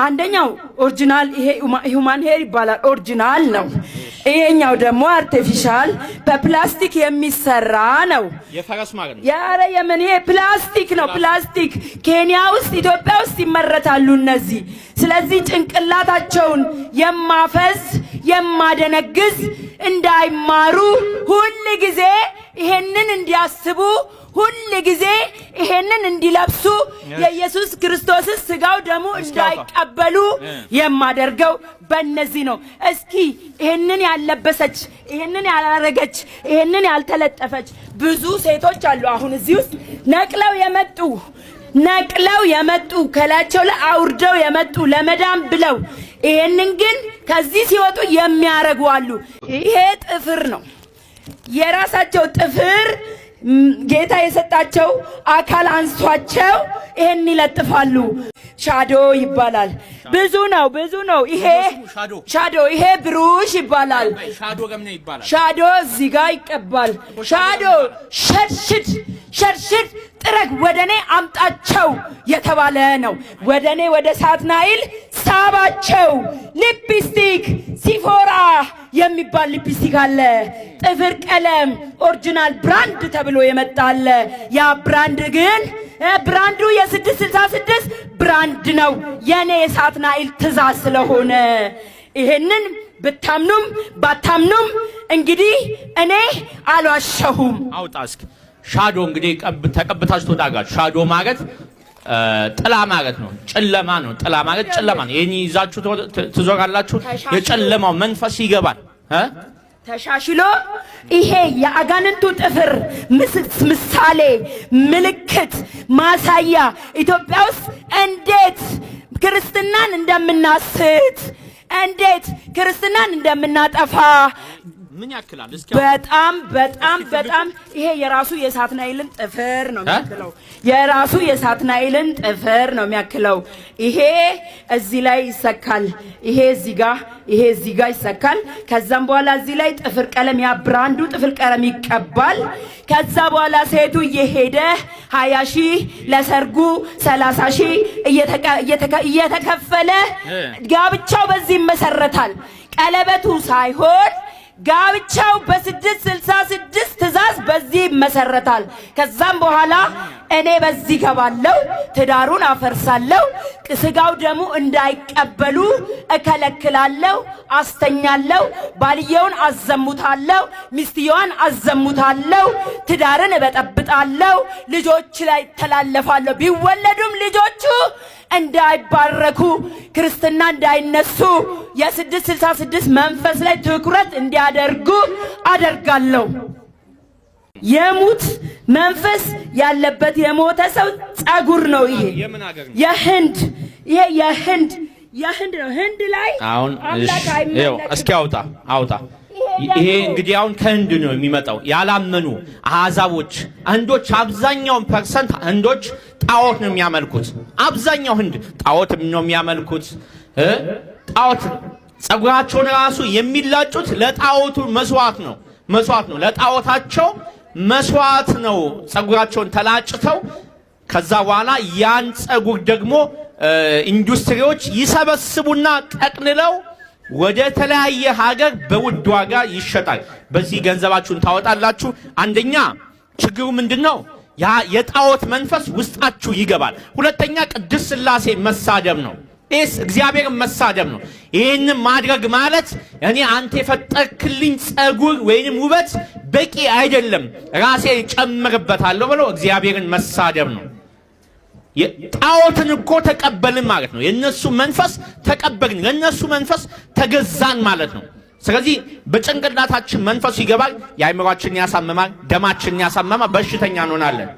አንደኛው ኦሪጂናል ይሄ ሁማን ሄር ይባላል ኦሪጂናል ነው ይሄኛው ደግሞ አርቲፊሻል በፕላስቲክ የሚሰራ ነው የፈረስ ማለት ነው ያረ የምን ይሄ ፕላስቲክ ነው ፕላስቲክ ኬንያ ውስጥ ኢትዮጵያ ውስጥ ይመረታሉ እነዚህ ስለዚህ ጭንቅላታቸውን የማፈዝ የማደነግዝ እንዳይማሩ ሁሉ ጊዜ ይሄንን እንዲያስቡ ሁሉ ጊዜ ይሄንን እንዲለብሱ የኢየሱስ ክርስቶስ ስጋው ደሙ እንዳይቀበሉ የማደርገው በእነዚህ ነው እስኪ ይሄንን ያለበሰች ይሄንን ያላረገች ይሄንን ያልተለጠፈች ብዙ ሴቶች አሉ አሁን እዚህ ውስጥ ነቅለው የመጡ ከላቸው ላይ አውርደው የመጡ ለመዳም ብለው ይሄንን ግን ከዚህ ሲወጡ የሚያረጉ አሉ ይሄ ጥፍር ነው የራሳቸው ጥፍር ጌታ የሰጣቸው አካል አንሷቸው ይሄን ይለጥፋሉ ሻዶ ይባላል ብዙ ነው ይሄ ሻዶ ይሄ ብሩሽ ይባላል ሻዶ እዚህ ጋር ይቀባል ሻዶ ሸርሽድ ጥረግ ወደኔ አምጣቸው የተባለ ነው ወደኔ ወደ ሳትናኤል ሳባቸው ሊፕስቲክ ሲፎራ የሚባል ሊፕስቲክ አለ ጥፍር ቀለም ኦሪጂናል ብራንድ ተብሎ የመጣለ ያ ብራንድ ግን ብራንዱ የ666 ብራንድ ነው የኔ ሳትናኤል ትእዛዝ ስለሆነ ይሄንን ብታምኑም ባታምኑም እንግዲህ እኔ አልዋሸሁም አውጣስክ ሻዶ እንግዲህ ተቀብታችሁ ተወዳጋችሁ ሻዶ ማለት ጥላ ማለት ነው ጨለማ ነው ጥላ ማለት ጨለማ ነው የኔ ይዛችሁ ትዞራላችሁ የጨለማው መንፈስ ይገባል ተሻሽሎ ይሄ የአጋንንቱ ጥፍር ምሳሌ ምልክት ማሳያ ኢትዮጵያ ውስጥ እንዴት ክርስትናን እንደምናስት እንዴት ክርስትናን እንደምናጠፋ ምን ያክላል እስኪ በጣም ይሄ የራሱ የሳትናኤልን ጥፍር ነው የሚያክለው የራሱ የሳትናኤልን ጥፍር ነው የሚያክለው ይሄ እዚህ ላይ ይሰካል ይሄ እዚህ ጋር ይሰካል ከዛም በኋላ እዚህ ላይ ጥፍር ቀለም ያ ብራንዱ ጥፍር ቀለም ይቀባል ከዛ በኋላ ሴቱ እየሄደ 20,000 ለሰርጉ 30,000 እየተከፈለ ጋብቻው በዚህ ይመሰረታል ቀለበቱ ሳይሆን ጋብቻው በ666 ትእዛዝ በዚህ መሰረታል ከዛም በኋላ እኔ በዚህ ገባለው ትዳሩን አፈርሳለሁ ስጋው ደሙ እንዳይቀበሉ እከለክላለሁ አስተኛለሁ ባልየውን አዘሙታለሁ ሚስትየዋን አዘሙታለሁ ትዳርን እበጠብጣለሁ ልጆች ላይ ተላለፋለሁ ቢወለዱም ልጆቹ እንዳይባረኩ ክርስትና እንዳይነሱ የ666 መንፈስ ላይ ትኩረት እንዲያደርጉ አደርጋለሁ የሙት መንፈስ ያለበት የሞተ ሰው ጸጉር ነው ይሄ የህንድ ነው ህንድ ላይ አሁን እስኪ አውጣ ይሄ እንግዲህ አሁን ከህንድ ነው የሚመጣው ያላመኑ አዛቦች አንዶች አብዛኛውን ፐርሰንት አንዶች ጣዖት ነው የሚያመልኩት አብዛኛው ህንድ ጣዖት ነው የሚያመልኩት ጣዖት ጸጉራቸውን ራሱ የሚላጩት ለጣዖቱ መስዋዕት ነው ለጣዖታቸው መስዋዕት ነው ጸጉራቸውን ተላጭተው ከዛ በኋላ ያን ጸጉር ደግሞ ኢንዱስትሪዎች ይሰበስቡና ጠቅልለው ወደ ተለያየ ሀገር በውድ ዋጋ ይሸጣል በዚህ ገንዘባችሁን ታወጣላችሁ አንደኛ ችግሩ ምንድነው ያ የጣዖት መንፈስ ውስጣችሁ ይገባል ሁለተኛ ቅድስት ሥላሴ መሳደብ ነው እግዚአብሔር መሳደብ ነው ይሄን ማድረግ ማለት እኔ አንተ የፈጠርክልኝ ጸጉር ወይንም ውበት በቂ አይደለም ራሴ ጨምርበታለሁ ብሎ እግዚአብሔርን መሳደብ ነው ጣዖትን እኮ ተቀበልን ማለት ነው የነሱ መንፈስ ተቀበልን ለነሱ መንፈስ ተገዛን ማለት ነው ስለዚህ በጭንቅላታችን መንፈሱ ይገባል የአይምሮአችንን ያሳምማል ደማችንን ያሳምማል በሽተኛ እንሆናለን